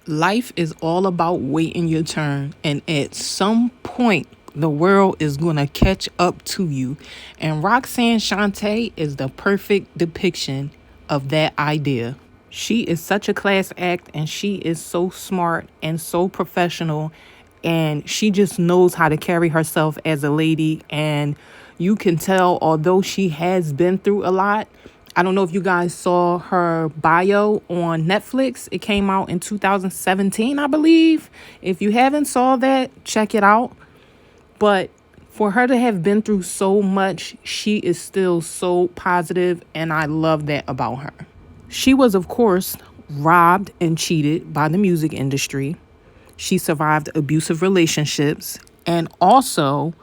Life is all about waiting your turn, and at some point, the world is going to catch up to you. And Roxanne Shante is the perfect depiction of that idea. She is such a class act, and she is so smart and so professional, and she just knows how to carry herself as a lady. And you can tell, although she has been through a lot. I don't know if you guys saw her bio on Netflix. It came out in 2017, I believe. If you haven't saw that, check it out. But for her to have been through so much, she is still so positive, and I love that about her. She was, of course, robbed and cheated by the music industry. She survived abusive relationships and also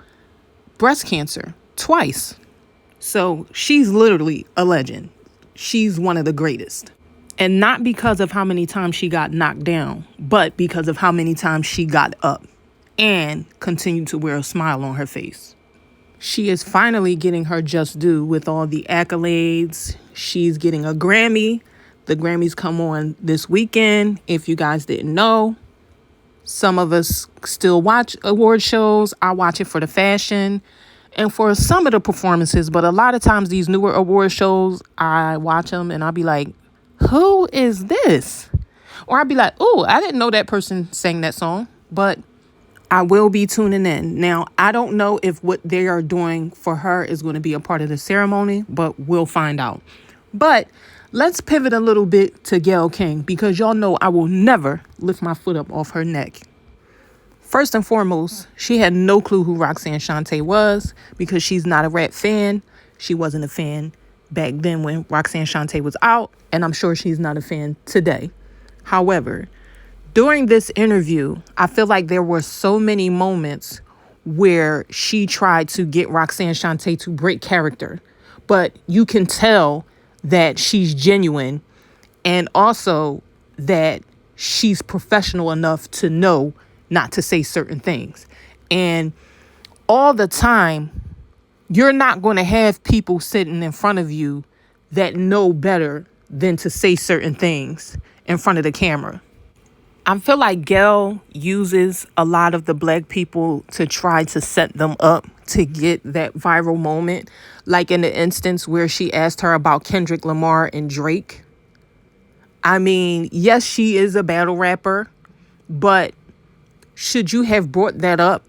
breast cancer twice. So she's literally a legend. She's one of the greatest. And not because of how many times she got knocked down, but because of how many times she got up and continued to wear a smile on her face. She is finally getting her just due with all the accolades. She's getting a Grammy. The Grammys come on this weekend, if you guys didn't know. Some of us still watch award shows. I watch it for the fashion and for some of the performances, but a lot of times these newer award shows, I watch them and I'll be like, who is this? Or I'll be like, oh, I didn't know that person sang that song, but I will be tuning in. Now, I don't know if what they are doing for her is going to be a part of the ceremony, but we'll find out. But let's pivot a little bit to Gayle King, because y'all know I will never lift my foot up off her neck. First and foremost, she had no clue who Roxanne Shante was because she's not a rap fan. She wasn't a fan back then when Roxanne Shante was out, and I'm sure she's not a fan today. However, during this interview, I feel like there were so many moments where she tried to get Roxanne Shante to break character, but you can tell that she's genuine and also that she's professional enough to know not to say certain things. And all the time, you're not going to have people sitting in front of you that know better than to say certain things in front of the camera. I feel like Gayle uses a lot of the black people to try to set them up to get that viral moment. Like in the instance where she asked her about Kendrick Lamar and Drake. I mean, yes, she is a battle rapper, but should you have brought that up,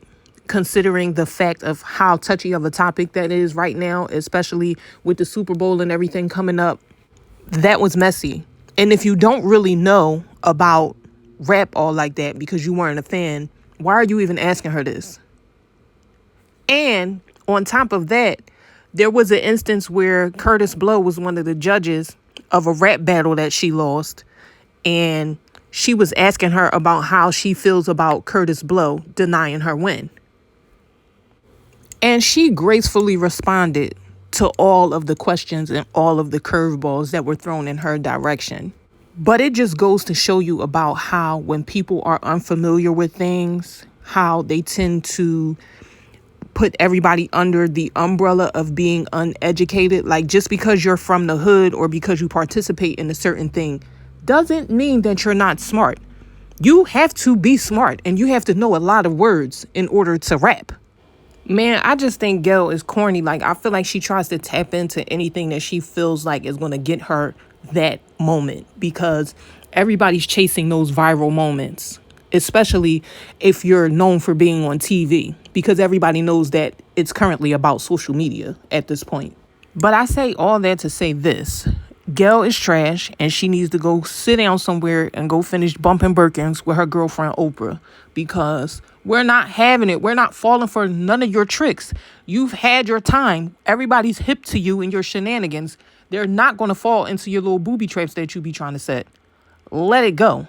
considering the fact of how touchy of a topic that is right now, especially with the Super Bowl and everything coming up? That was messy. And if you don't really know about rap all like that because you weren't a fan, why are you even asking her this? And on top of that, there was an instance where Curtis Blow was one of the judges of a rap battle that she lost, and she was asking her about how she feels about Curtis Blow denying her win. And she gracefully responded to all of the questions and all of the curveballs that were thrown in her direction. But it just goes to show you about how when people are unfamiliar with things, how they tend to put everybody under the umbrella of being uneducated. Like, just because you're from the hood or because you participate in a certain thing doesn't mean that you're not smart. You have to be smart and you have to know a lot of words in order to rap. Man, I just think Gayle is corny. Like, I feel like she tries to tap into anything that she feels like is going to get her that moment, because everybody's chasing those viral moments, especially if you're known for being on TV, because everybody knows that it's currently about social media at this point. But I say all that to say this. Gayle is trash, and she needs to go sit down somewhere and go finish bumping Birkins with her girlfriend Oprah, because we're not having it. We're not falling for none of your tricks. You've had your time. Everybody's hip to you and your shenanigans. They're not going to fall into your little booby traps that you be trying to set. Let it go.